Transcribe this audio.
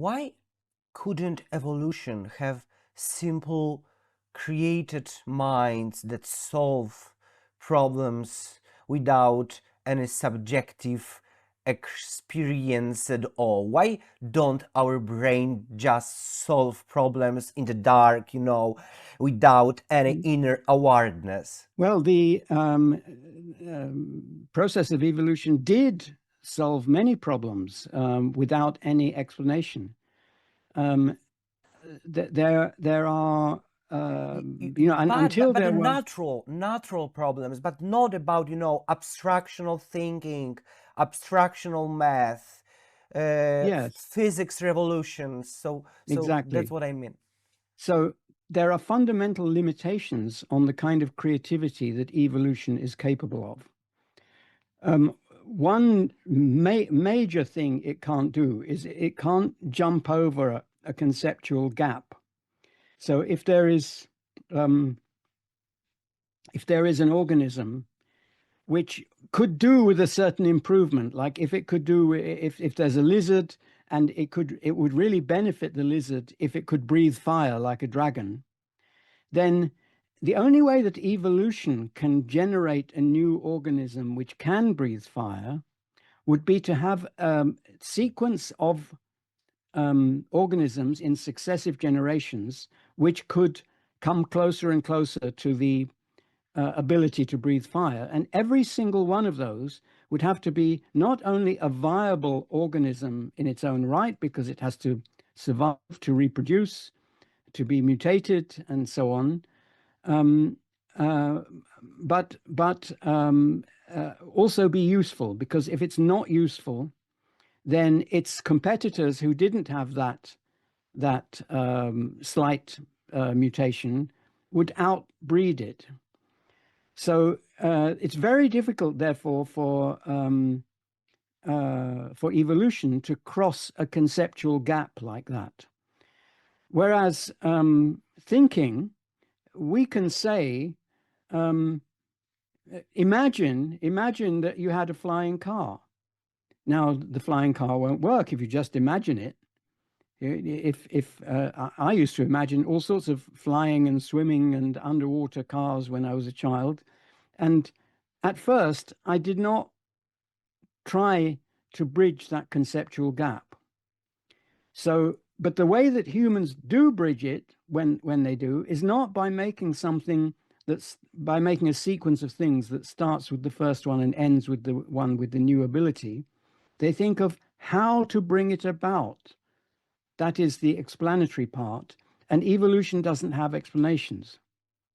why couldn't evolution have simple, created minds that solve problems without any subjective experience at all? Why don't our brain just solve problems in the dark, without any inner awareness? Well, the process of evolution did solve many problems without any explanation. There are, until there were natural problems, but not about abstractional thinking, abstractional math, yes, physics revolutions. So exactly. that's what I mean. So there are fundamental limitations on the kind of creativity that evolution is capable of. One major thing it can't do is it can't jump over a conceptual gap. So if there is an organism which could do with a certain improvement, like if there's a lizard and it would really benefit the lizard if it could breathe fire like a dragon, then the only way that evolution can generate a new organism which can breathe fire would be to have a sequence of organisms in successive generations which could come closer and closer to the ability to breathe fire. And every single one of those would have to be not only a viable organism in its own right, because it has to survive, to reproduce, to be mutated, and so on, but also be useful, because if it's not useful, then its competitors who didn't have that slight mutation would outbreed it. So it's very difficult, therefore, for evolution to cross a conceptual gap like that. Whereas thinking, we can say, imagine that you had a flying car. Now, the flying car won't work if you just imagine it. I used to imagine all sorts of flying and swimming and underwater cars when I was a child, and at first I did not try to bridge that conceptual gap. So, but the way that humans do bridge it when they do is not by making by making a sequence of things that starts with the first one and ends with the one with the new ability. They think of how to bring it about. That is the explanatory part, and evolution doesn't have explanations.